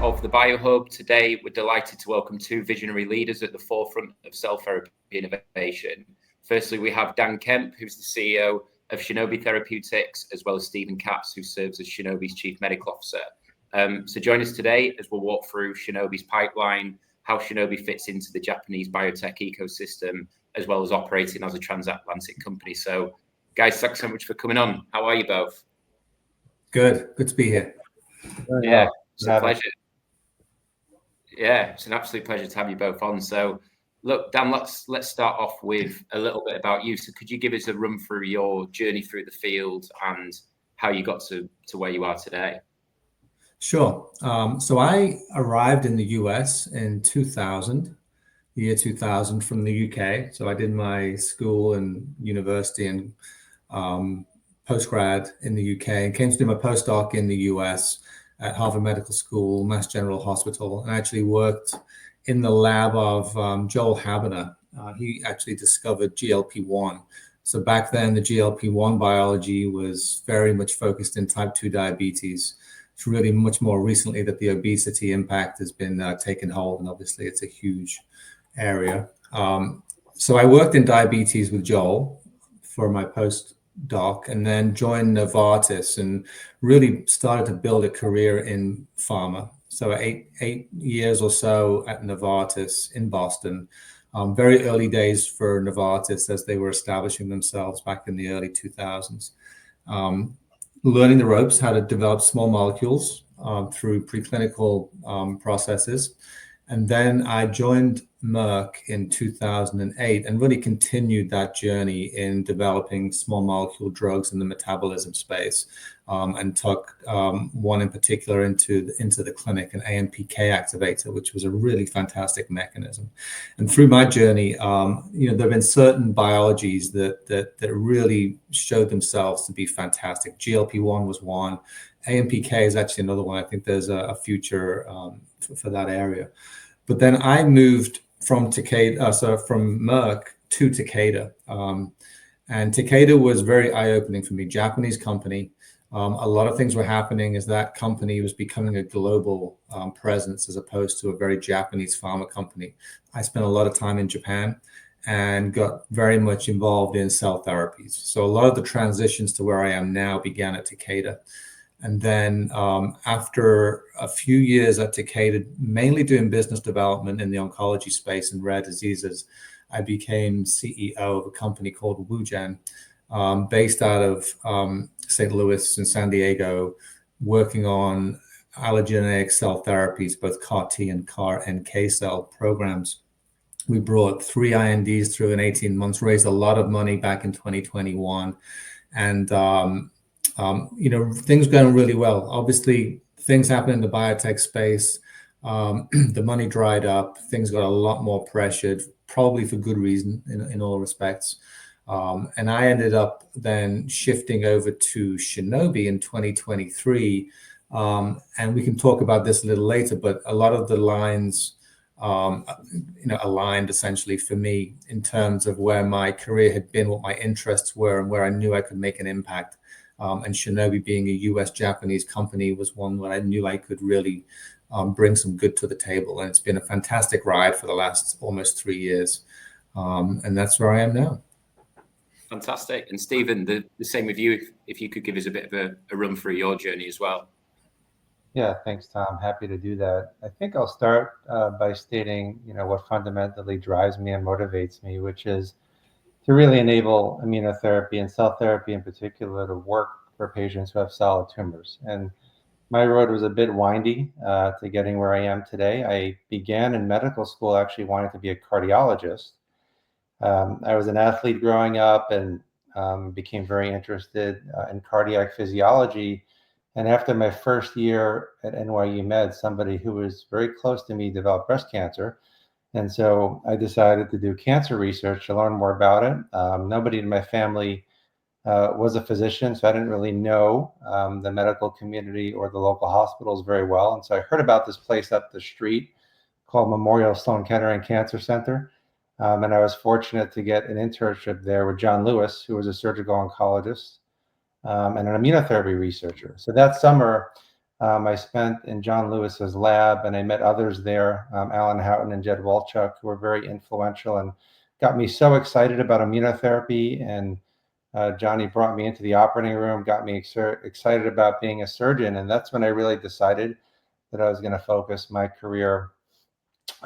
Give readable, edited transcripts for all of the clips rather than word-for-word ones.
of the BioHub. Today, we're delighted to welcome two visionary leaders at the forefront of cell therapy innovation. Firstly, we have Dan Kemp, who's the CEO of Shinobi Therapeutics, as well as Stephen Katz, who serves as Shinobi's Chief Medical Officer. So join us today as we'll walk through Shinobi's pipeline, how Shinobi fits into the Japanese biotech ecosystem, as well as operating as a transatlantic company. So, guys, thanks so much for coming on. How are you both? Good to be here. Yeah, it's a pleasure. Yeah, it's an absolute pleasure to have you both on. So, look, Dan, let's start off with a little bit about you. So could you give us a run through your journey through the field and how you got to where you are today? Sure. So I arrived in the US in 2000, the year 2000 from the UK. So I did my school and university and postgrad in the UK and came to do my postdoc in the US at Harvard Medical School, Mass General Hospital, and I actually worked in the lab of Joel Habener. He actually discovered GLP-1. So back then, the GLP-1 biology was very much focused in type 2 diabetes. It's really much more recently that the obesity impact has been taken hold, and obviously it's a huge area. So I worked in diabetes with Joel for my postdoc, and then joined Novartis and really started to build a career in pharma. So 8 years or so at Novartis in Boston. Very early days for Novartis as they were establishing themselves back in the early 2000s. Learning the ropes, how to develop small molecules through preclinical processes. And then I joined Merck in 2008 and really continued that journey in developing small molecule drugs in the metabolism space, and took one in particular into the clinic, an AMPK activator, which was a really fantastic mechanism. And through my journey, there have been certain biologies that really showed themselves to be fantastic. GLP-1 was one. AMPK is actually another one. I think there's a future for that area. But then I moved from Takeda, from Merck to Takeda. And Takeda was very eye-opening for me. Japanese company. A lot of things were happening as that company was becoming a global presence as opposed to a very Japanese pharma company. I spent a lot of time in Japan and got very much involved in cell therapies. So a lot of the transitions to where I am now began at Takeda. And then after a few years at Takeda, mainly doing business development in the oncology space and rare diseases, I became CEO of a company called Wugen, based out of St. Louis and San Diego, working on allogeneic cell therapies, both CAR T and CAR NK cell programs. We brought 3 INDs through in 18 months, raised a lot of money back in 2021, and things going really well. Obviously, things happen in the biotech space. The money dried up. Things got a lot more pressured, probably for good reason in all respects. And I ended up then shifting over to Shinobi in 2023. And we can talk about this a little later, but a lot of the lines aligned essentially for me in terms of where my career had been, what my interests were, and where I knew I could make an impact. And Shinobi, being a US-Japanese company, was one where I knew I could really bring some good to the table. And it's been a fantastic ride for the last almost 3 years. And that's where I am now. Fantastic. And Stephen, the same with you, if you could give us a bit of a run through your journey as well. Yeah, thanks, Tom. Happy to do that. I think I'll start by stating, what fundamentally drives me and motivates me, which is to really enable immunotherapy and cell therapy in particular to work for patients who have solid tumors. And my road was a bit windy to getting where I am today. I began in medical school actually wanting to be a cardiologist. I was an athlete growing up and became very interested in cardiac physiology. And after my first year at NYU Med, somebody who was very close to me developed breast cancer. And so I decided to do cancer research to learn more about it. Nobody in my family was a physician, so I didn't really know the medical community or the local hospitals very well. And so I heard about this place up the street called Memorial Sloan Kettering Cancer Center. And I was fortunate to get an internship there with John Lewis, who was a surgical oncologist and an immunotherapy researcher. So that summer, I spent in John Lewis's lab, and I met others there, Alan Houghton and Jed Walchuk, who were very influential and got me so excited about immunotherapy. And Johnny brought me into the operating room, got me excited about being a surgeon. And that's when I really decided that I was going to focus my career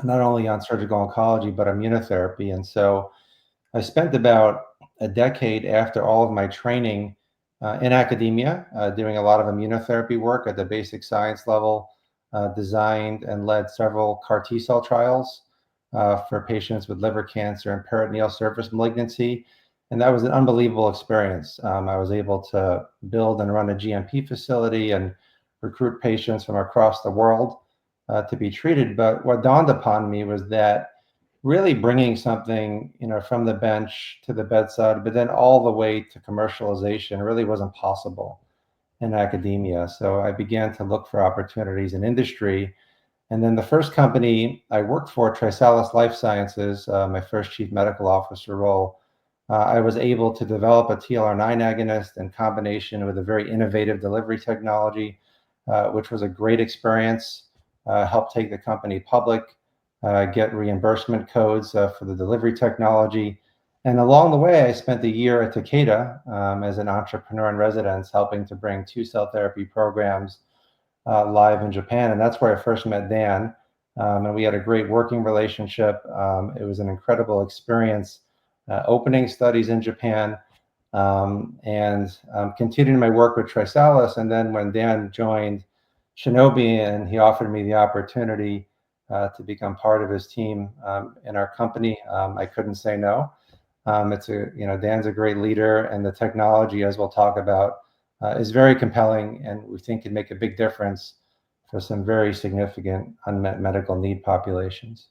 not only on surgical oncology, but immunotherapy. And so I spent about a decade after all of my training in academia, doing a lot of immunotherapy work at the basic science level, designed and led several CAR T cell trials for patients with liver cancer and peritoneal surface malignancy. And that was an unbelievable experience. I was able to build and run a GMP facility and recruit patients from across the world to be treated. But what dawned upon me was that really bringing something, from the bench to the bedside, but then all the way to commercialization really wasn't possible in academia. So I began to look for opportunities in industry. And then the first company I worked for, Trisalis Life Sciences, my first chief medical officer role, I was able to develop a TLR9 agonist in combination with a very innovative delivery technology, which was a great experience, helped take the company public, get reimbursement codes for the delivery technology. And along the way, I spent a year at Takeda as an entrepreneur in residence, helping to bring 2 cell therapy programs live in Japan. And that's where I first met Dan. And we had a great working relationship. It was an incredible experience opening studies in Japan and continuing my work with Trisalis. And then when Dan joined Shinobi and he offered me the opportunity to become part of his team in our company, I couldn't say no. Dan's a great leader, and the technology, as we'll talk about, is very compelling, and we think can make a big difference for some very significant unmet medical need populations.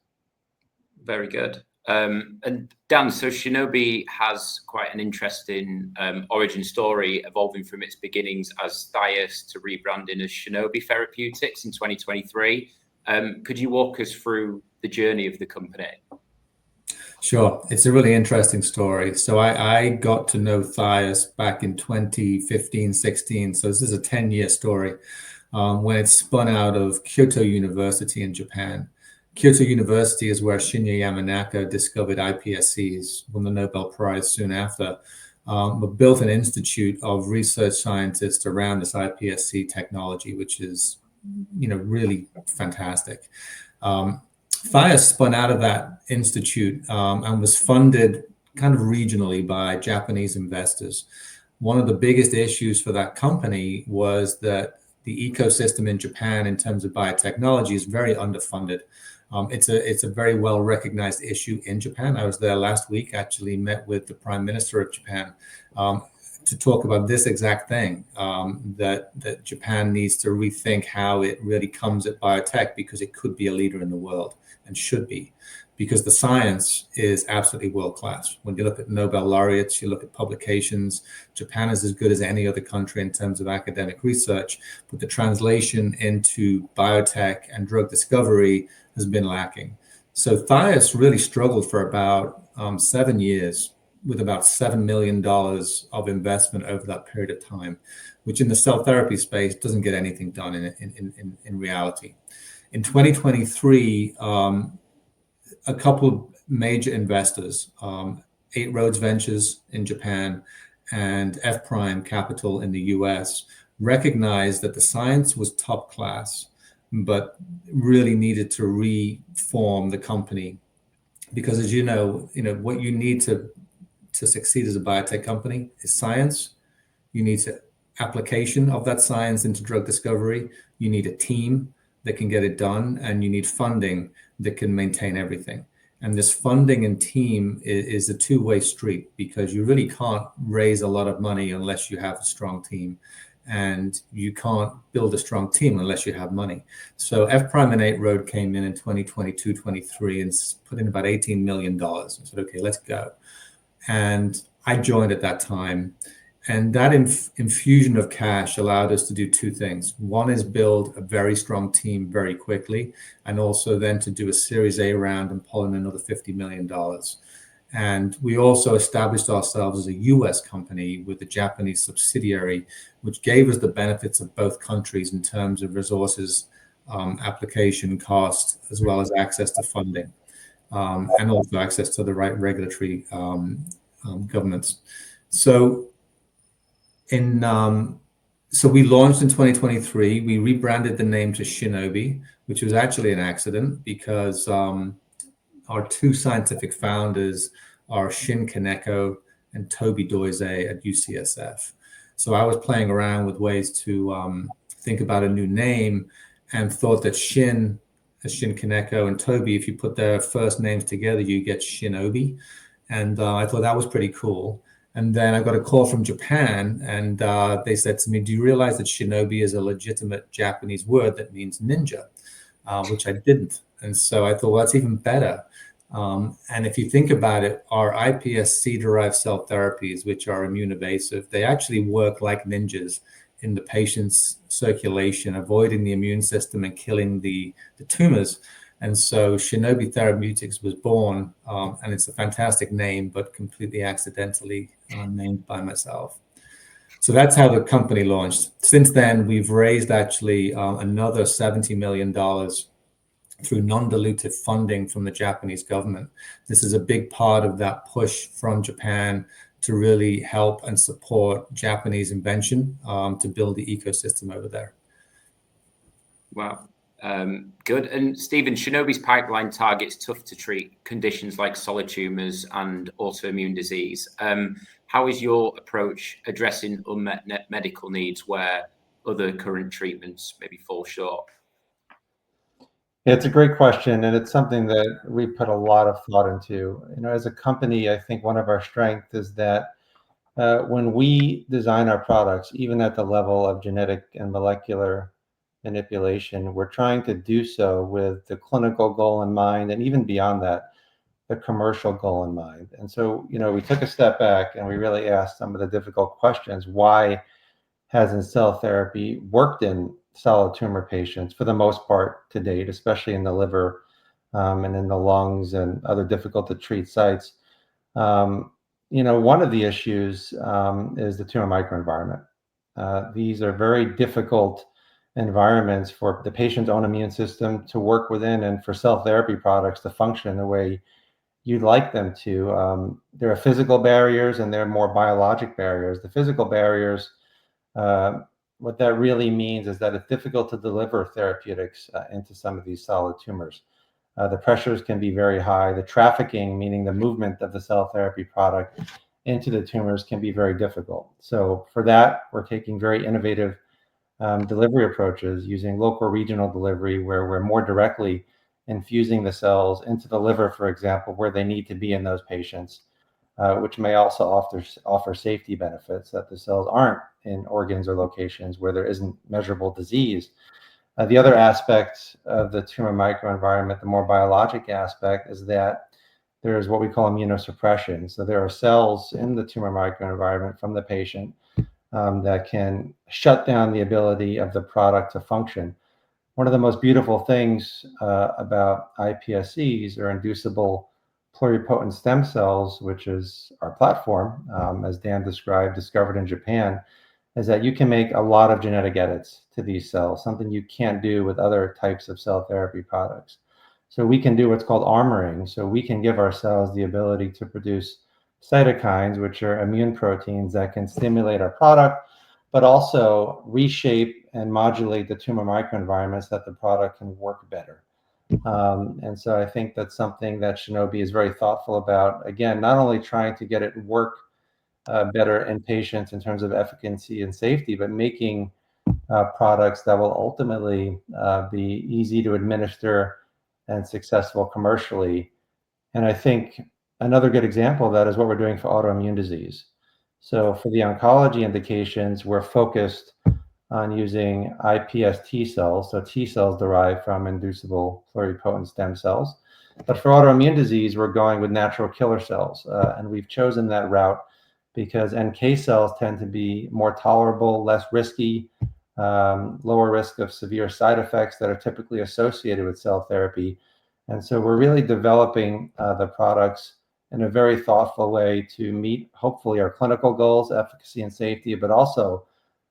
Very good. And Dan, so Shinobi has quite an interesting origin story, evolving from its beginnings as Thias to rebranding as Shinobi Therapeutics in 2023. Could you walk us through the journey of the company? Sure. It's a really interesting story. So I got to know Thias back in 2015, 16. So this is a 10-year story when it spun out of Kyoto University in Japan. Kyoto University is where Shinya Yamanaka discovered iPSCs, won the Nobel Prize soon after, but built an institute of research scientists around this iPSC technology, which is, really fantastic. Thias spun out of that institute and was funded kind of regionally by Japanese investors. One of the biggest issues for that company was that the ecosystem in Japan in terms of biotechnology is very underfunded. It's a very well recognized issue in Japan. I was there last week, actually met with the Prime Minister of Japan to talk about this exact thing, that Japan needs to rethink how it really comes at biotech, because it could be a leader in the world and should be, because the science is absolutely world-class. When you look at Nobel laureates, you look at publications, Japan is as good as any other country in terms of academic research, but the translation into biotech and drug discovery has been lacking. So Thias really struggled for about 7 years with about $7 million of investment over that period of time, which in the cell therapy space doesn't get anything done in reality. In 2023, a couple of major investors, 8 Roads Ventures in Japan and F Prime Capital in the US, recognized that the science was top class, but really needed to reform the company. Because as you know, what you need to succeed as a biotech company is science. You need application of that science into drug discovery. You need a team that can get it done, and you need funding that can maintain everything. And this funding and team is a two-way street, because you really can't raise a lot of money unless you have a strong team, and you can't build a strong team unless you have money. So F Prime and 8 Road came in 2022, 23 and put in about $18 million and said, okay, let's go. And I joined at that time. And that infusion of cash allowed us to do 2 things. One is build a very strong team very quickly, and also then to do a Series A round and pull in another $50 million. And we also established ourselves as a US company with a Japanese subsidiary, which gave us the benefits of both countries in terms of resources, application cost, as well as access to funding, and also access to the right regulatory governments. So so we launched in 2023. We rebranded the name to Shinobi, which was actually an accident because our two scientific founders are Shin Kaneko and Toby Doise at UCSF. So I was playing around with ways to think about a new name and thought that Shin, as Shin Kaneko, and Toby, if you put their first names together, you get Shinobi. And I thought that was pretty cool. And then I got a call from Japan, and they said to me, do you realize that Shinobi is a legitimate Japanese word that means ninja, which I didn't. And so I thought, well, that's even better. And if you think about it, our iPSC-derived cell therapies, which are immune evasive, they actually work like ninjas in the patient's circulation, avoiding the immune system and killing the tumors. And so Shinobi Therapeutics was born, and it's a fantastic name, but completely accidentally named by myself. So that's how the company launched. Since then, we've raised actually another $70 million through non-dilutive funding from the Japanese government. This is a big part of that push from Japan to really help and support Japanese invention to build the ecosystem over there. Wow. Good. And Stephen, Shinobi's pipeline targets tough to treat conditions like solid tumors and autoimmune disease. How is your approach addressing unmet medical needs where other current treatments maybe fall short? Yeah, it's a great question, and it's something that we put a lot of thought into. As a company, I think one of our strengths is that when we design our products, even at the level of genetic and molecular manipulation, we're trying to do so with the clinical goal in mind, and even beyond that, the commercial goal in mind. And so, we took a step back and we really asked some of the difficult questions. Why hasn't cell therapy worked in solid tumor patients for the most part to date, especially in the liver and in the lungs and other difficult to treat sites? One of the issues is the tumor microenvironment. These are very difficult environments for the patient's own immune system to work within, and for cell therapy products to function the way you'd like them to. There are physical barriers and there are more biologic barriers. The physical barriers, what that really means is that it's difficult to deliver therapeutics into some of these solid tumors. The pressures can be very high. The trafficking, meaning the movement of the cell therapy product into the tumors, can be very difficult. So for that, we're taking very innovative delivery approaches using local regional delivery, where we're more directly infusing the cells into the liver, for example, where they need to be in those patients, which may also offer safety benefits, that the cells aren't in organs or locations where there isn't measurable disease. The other aspect of the tumor microenvironment, the more biologic aspect, is that there's what we call immunosuppression. So there are cells in the tumor microenvironment from the patient that can shut down the ability of the product to function. One of the most beautiful things about iPSCs, or inducible pluripotent stem cells, which is our platform, as Dan described, discovered in Japan, is that you can make a lot of genetic edits to these cells, something you can't do with other types of cell therapy products. So we can do what's called armoring. So we can give our cells the ability to produce cytokines, which are immune proteins that can stimulate our product, but also reshape and modulate the tumor microenvironments that the product can work better. And so I think that's something that Shinobi is very thoughtful about. Again, not only trying to get it work better in patients in terms of efficacy and safety, but making products that will ultimately be easy to administer and successful commercially. And I think another good example of that is what we're doing for autoimmune disease. So for the oncology indications, we're focused on using iPS T cells, so T cells derived from inducible pluripotent stem cells. But for autoimmune disease, we're going with natural killer cells. And we've chosen that route because NK cells tend to be more tolerable, less risky, lower risk of severe side effects that are typically associated with cell therapy. And so we're really developing the products in a very thoughtful way to meet, hopefully, our clinical goals, efficacy and safety, but also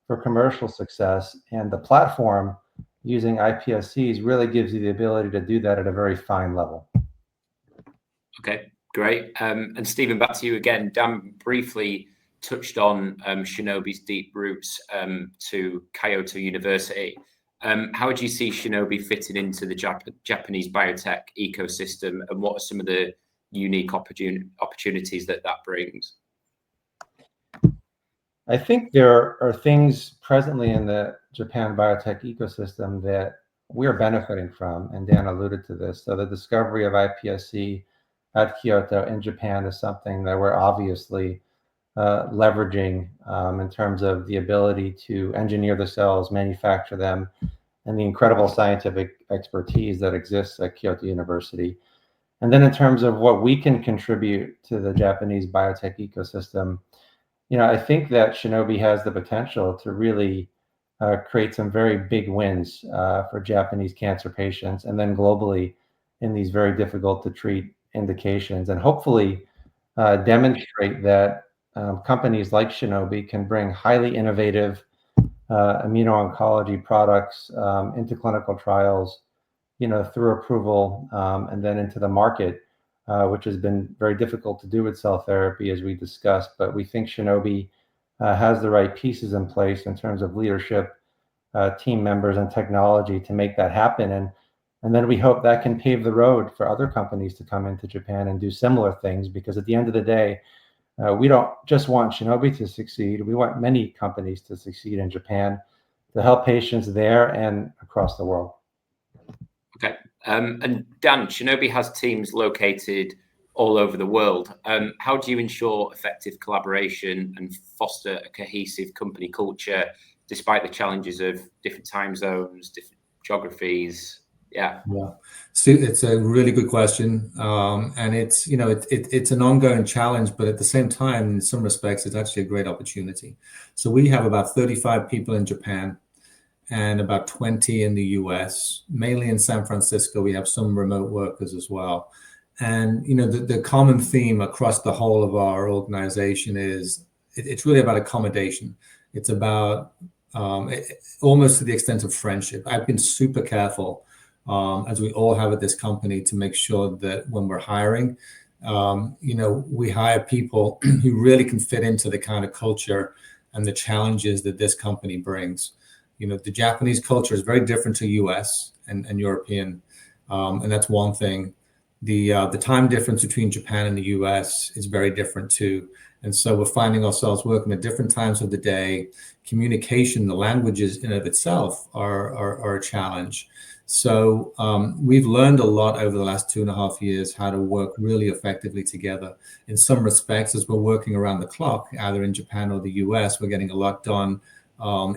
for commercial success. And the platform using iPSCs really gives you the ability to do that at a very fine level. Okay, great. And Stephen, back to you again. Dan briefly touched on Shinobi's deep roots to Kyoto University. How would you see Shinobi fitting into the Japanese biotech ecosystem, and what are some of the unique opportunities that brings? I think there are things presently in the Japan biotech ecosystem that we're benefiting from, and Dan alluded to this. So the discovery of iPSC at Kyoto in Japan is something that we're obviously leveraging in terms of the ability to engineer the cells, manufacture them, and the incredible scientific expertise that exists at Kyoto University. And then in terms of what we can contribute to the Japanese biotech ecosystem, I think that Shinobi has the potential to really create some very big wins for Japanese cancer patients, and then globally in these very difficult to treat indications, and hopefully demonstrate that companies like Shinobi can bring highly innovative immuno-oncology products into clinical trials, through approval, and then into the market, which has been very difficult to do with cell therapy, as we discussed. But we think Shinobi has the right pieces in place in terms of leadership, team members, and technology to make that happen. And then we hope that can pave the road for other companies to come into Japan and do similar things, because at the end of the day, we don't just want Shinobi to succeed. We want many companies to succeed in Japan to help patients there and across the world. Okay. And Dan, Shinobi has teams located all over the world. How do you ensure effective collaboration and foster a cohesive company culture despite the challenges of different time zones, different geographies? Yeah. So it's a really good question, and it's it's an ongoing challenge, but at the same time, in some respects, it's actually a great opportunity. So we have about 35 people in Japan and about 20 in the US, mainly in San Francisco. We have some remote workers as well. And the common theme across the whole of our organization is it's really about accommodation. It's about almost to the extent of friendship. I've been super careful, as we all have at this company, to make sure that when we're hiring, we hire people who really can fit into the kind of culture and the challenges that this company brings. The Japanese culture is very different to US and European, and that's one thing. The time difference between Japan and the US is very different too. And so we're finding ourselves working at different times of the day. Communication, the languages in of itself are a challenge. So we've learned a lot over the last 2.5 years how to work really effectively together. In some respects, as we're working around the clock, either in Japan or the US, we're getting a lot done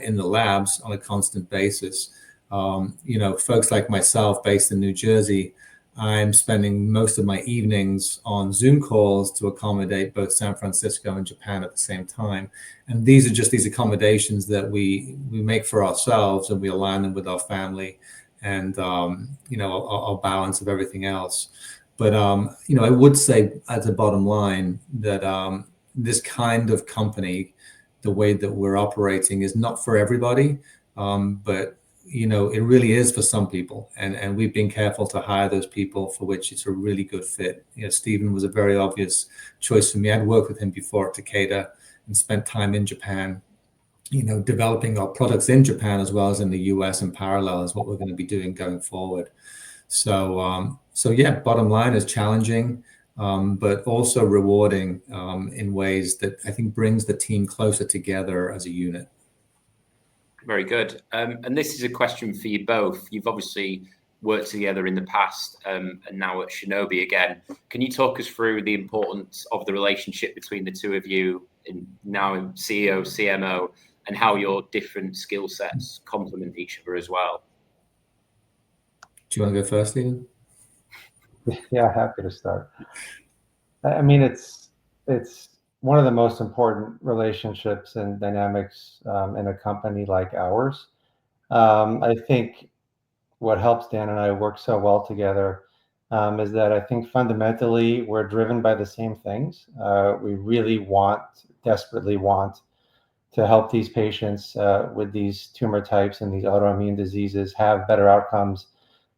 in the labs on a constant basis. Folks like myself based in New Jersey, I'm spending most of my evenings on Zoom calls to accommodate both San Francisco and Japan at the same time. And these are just these accommodations that we make for ourselves, and we align them with our family and our balance of everything else. But I would say as a bottom line that this kind of company, the way that we're operating, is not for everybody, but it really is for some people, and we've been careful to hire those people for which it's a really good fit. Stephen was a very obvious choice for me. I'd worked with him before at Takeda and spent time in Japan, developing our products in Japan as well as in the US in parallel is what we're going to be doing going forward. So yeah, bottom line is challenging, but also rewarding in ways that I think brings the team closer together as a unit. Very good. And this is a question for you both. You've obviously worked together in the past and now at Shinobi again. Can you talk us through the importance of the relationship between the two of you, now CEO, CMO, and how your different skill sets complement each other as well? Do you want to go first, Stephen? Yeah, happy to start. I mean, it's one of the most important relationships and dynamics in a company like ours. I think what helps Dan and I work so well together is that I think fundamentally we're driven by the same things. We really desperately want to help these patients with these tumor types and these autoimmune diseases have better outcomes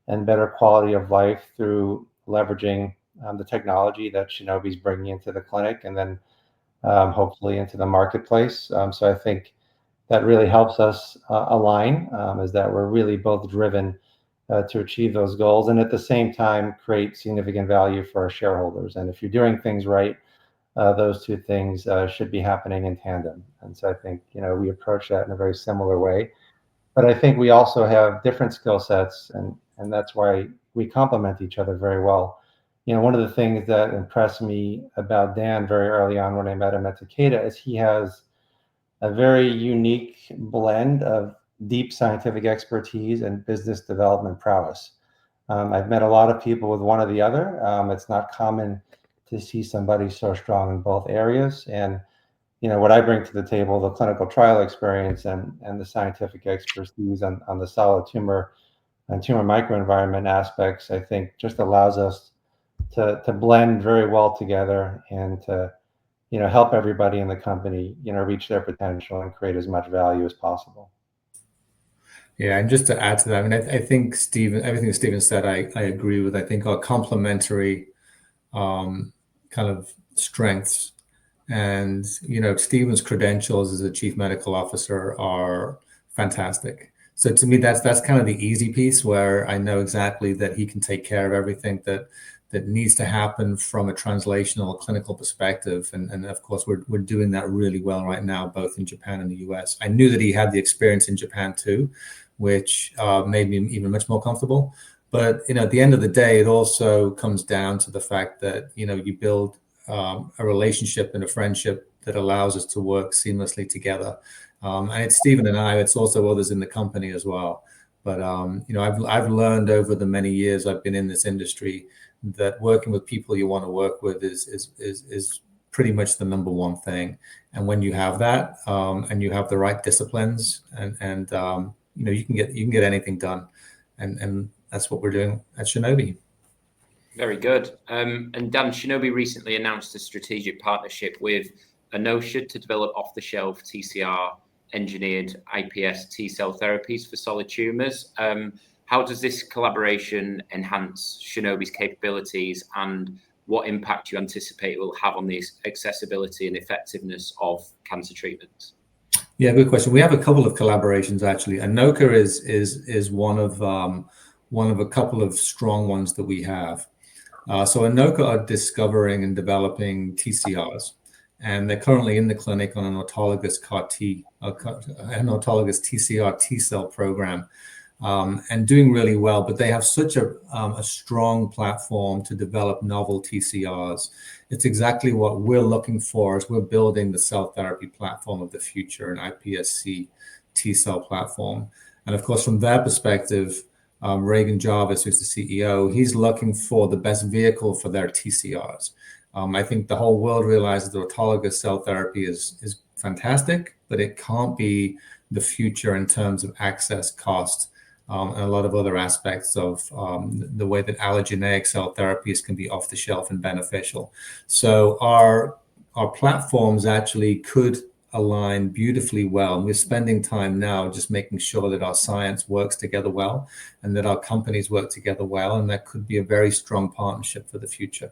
and better quality of life through leveraging the technology that Shinobi's bringing into the clinic and then hopefully into the marketplace. So I think that really helps us align, is that we're really both driven to achieve those goals and at the same time create significant value for our shareholders. And if you're doing things right, those two things should be happening in tandem. And so I think, we approach that in a very similar way. But I think we also have different skill sets, and that's why we complement each other very well. One of the things that impressed me about Dan very early on when I met him at Takeda is he has a very unique blend of deep scientific expertise and business development prowess. I've met a lot of people with one or the other. It's not common to see somebody so strong in both areas. And what I bring to the table, the clinical trial experience and the scientific expertise on the solid tumor and tumor microenvironment aspects, I think just allows us to blend very well together and to help everybody in the company reach their potential and create as much value as possible. Yeah, and just to add to that, I mean, I think everything Stephen said, I agree with. I think our complementary kind of strengths and Stephen's credentials as a chief medical officer are fantastic. So to me, that's kind of the easy piece where I know exactly that he can take care of everything that needs to happen from a translational clinical perspective. And of course, we're doing that really well right now, both in Japan and the US. I knew that he had the experience in Japan too, which made me even much more comfortable. But at the end of the day, it also comes down to the fact that you build a relationship and a friendship that allows us to work seamlessly together. And it's Stephen and I. It's also others in the company as well. But I've learned over the many years I've been in this industry that working with people you want to work with is pretty much the number one thing. And when you have that, and you have the right disciplines, and you can get anything done, and that's what we're doing at Shinobi. Very good. And Dan, Shinobi recently announced a strategic partnership with Anosha to develop off-the-shelf TCR engineered iPS T-cell therapies for solid tumors. How does this collaboration enhance Shinobi's capabilities, and what impact do you anticipate it will have on the accessibility and effectiveness of cancer treatments? Yeah, good question. We have a couple of collaborations actually. Anoka is one of a couple of strong ones that we have. So Anoka are discovering and developing TCRs, and they're currently in the clinic on an autologous CAR T, an autologous TCR T-cell program, and doing really well. But they have such a strong platform to develop novel TCRs. It's exactly what we're looking for as we're building the cell therapy platform of the future, an iPSC T-cell platform. And of course, from their perspective, Reagan Jarvis, who's the CEO, he's looking for the best vehicle for their TCRs. I think the whole world realizes that autologous cell therapy is fantastic, but it can't be the future in terms of access, cost, and a lot of other aspects of the way that allogeneic cell therapies can be off the shelf and beneficial. So our platforms actually could align beautifully well. And we're spending time now just making sure that our science works together well and that our companies work together well. And that could be a very strong partnership for the future.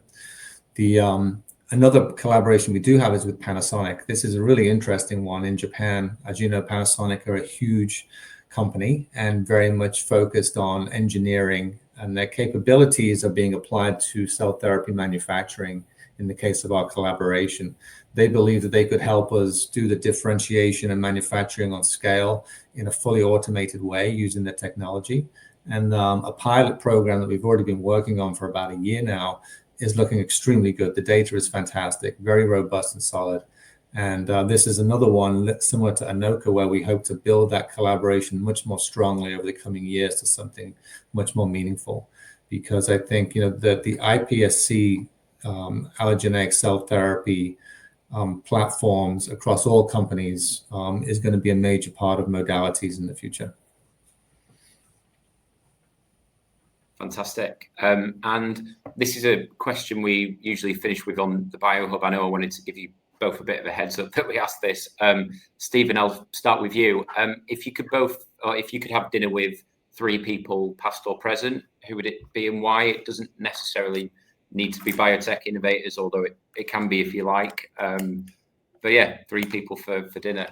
Another collaboration we do have is with Panasonic. This is a really interesting one in Japan. As you know, Panasonic are a huge company and very much focused on engineering, and their capabilities are being applied to cell therapy manufacturing. In the case of our collaboration, they believe that they could help us do the differentiation and manufacturing on scale in a fully automated way using the technology. And a pilot program that we've already been working on for about a year now is looking extremely good. The data is fantastic, very robust and solid. And this is another one similar to Anoka, where we hope to build that collaboration much more strongly over the coming years to something much more meaningful. Because I think that the iPSC allogeneic cell therapy platforms across all companies is going to be a major part of modalities in the future. Fantastic. And this is a question we usually finish with on the BioHub. I know I wanted to give you both a bit of a heads up that we asked this. Stephen, I'll start with you. If you could have dinner with 3 people, past or present, who would it be and why? It doesn't necessarily need to be biotech innovators, although it can be if you like. But yeah, 3 people for dinner.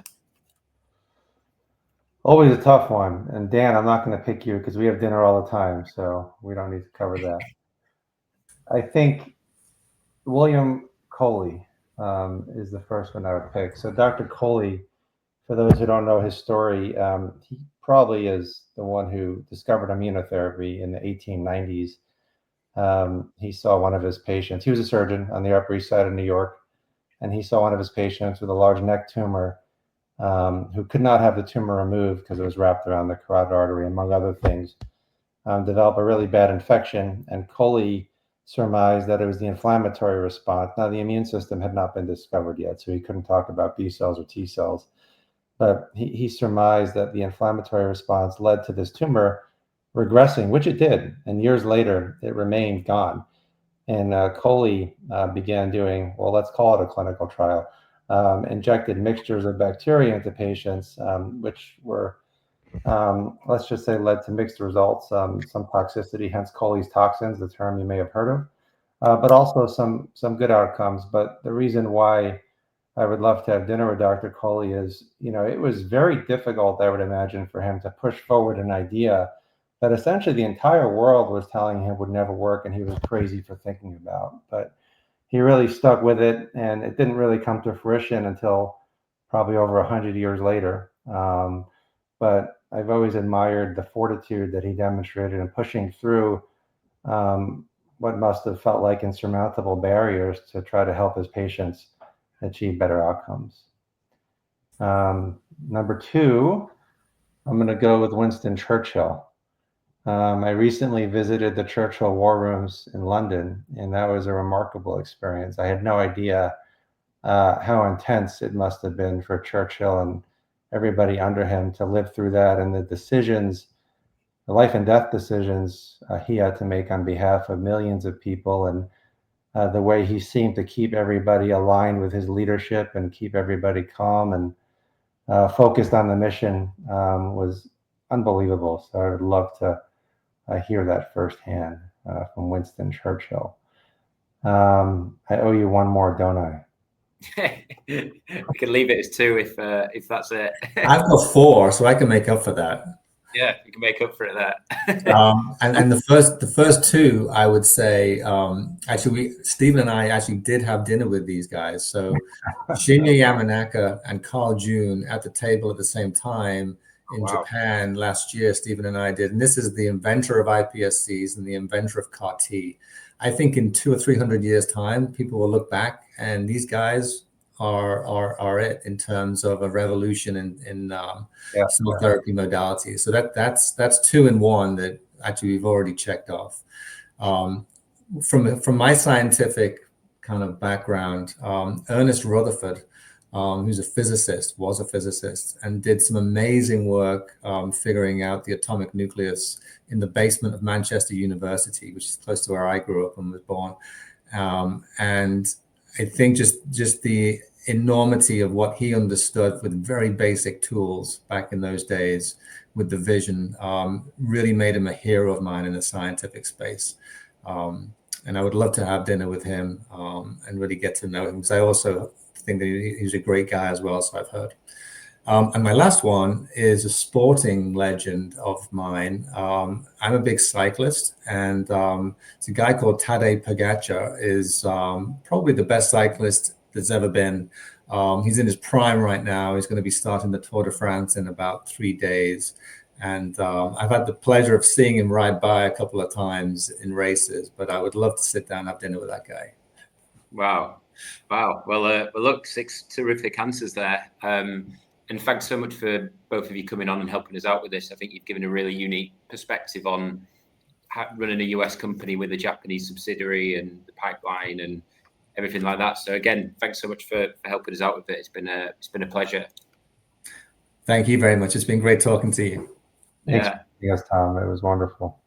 Always a tough one. And Dan, I'm not going to pick you because we have dinner all the time, so we don't need to cover that. I think William Coley is the first one I would pick. So Dr. Coley, for those who don't know his story, he probably is the one who discovered immunotherapy in the 1890s. He saw one of his patients. He was a surgeon on the Upper East Side of New York, and he saw one of his patients with a large neck tumor who could not have the tumor removed because it was wrapped around the carotid artery, among other things, develop a really bad infection. And Coley surmised that it was the inflammatory response. Now, the immune system had not been discovered yet, so he couldn't talk about B cells or T cells. But he surmised that the inflammatory response led to this tumor regressing, which it did. And years later, it remained gone. And Coley began doing, well, let's call it a clinical trial, injected mixtures of bacteria into patients, which were, let's just say, led to mixed results, some toxicity, hence Coley's toxins, the term you may have heard of, but also some good outcomes. But the reason why I would love to have dinner with Dr. Coley is, it was very difficult, I would imagine, for him to push forward an idea that essentially the entire world was telling him would never work and he was crazy for thinking about. But he really stuck with it, and it didn't really come to fruition until probably over 100 years later. But I've always admired the fortitude that he demonstrated in pushing through what must have felt like insurmountable barriers to try to help his patients achieve better outcomes. Number 2, I'm going to go with Winston Churchill. I recently visited the Churchill War Rooms in London, and that was a remarkable experience. I had no idea how intense it must have been for Churchill and everybody under him to live through that, and the decisions, the life and death decisions he had to make on behalf of millions of people, and the way he seemed to keep everybody aligned with his leadership and keep everybody calm and focused on the mission was unbelievable. So I would love to hear that firsthand from Winston Churchill. I owe you one more, don't I? We can leave it as 2 if that's it. I've got 4, so I can make up for that. Yeah, we can make up for it there. And the first 2, I would say, actually, Stephen and I actually did have dinner with these guys. So Shinya Yamanaka and Carl June at the table at the same time in Japan last year, Stephen and I did. And this is the inventor of iPSCs and the inventor of CAR T. I think in 200 or 300 years' time, people will look back and these guys are it in terms of a revolution in cell therapy modalities. So that's 2 in 1 that actually we've already checked off. From my scientific kind of background, Ernest Rutherford, who's was a physicist, and did some amazing work figuring out the atomic nucleus in the basement of Manchester University, which is close to where I grew up and was born. And I think just the enormity of what he understood with very basic tools back in those days with the vision really made him a hero of mine in the scientific space. And I would love to have dinner with him and really get to know him, because I also think that he's a great guy as well, so I've heard. And my last one is a sporting legend of mine. I'm a big cyclist, and it's a guy called Tadej Pogačar, is probably the best cyclist there's ever been. He's in his prime right now. He's going to be starting the Tour de France in about 3 days. And I've had the pleasure of seeing him ride by a couple of times in races, but I would love to sit down and have dinner with that guy. Wow. Well, look, 6 terrific answers there. And thanks so much for both of you coming on and helping us out with this. I think you've given a really unique perspective on running a US company with a Japanese subsidiary and the pipeline and everything like that. So again, thanks so much for helping us out with it. It's been a pleasure. Thank you very much. It's been great talking to you. Thanks. Yes, Tom. It was wonderful.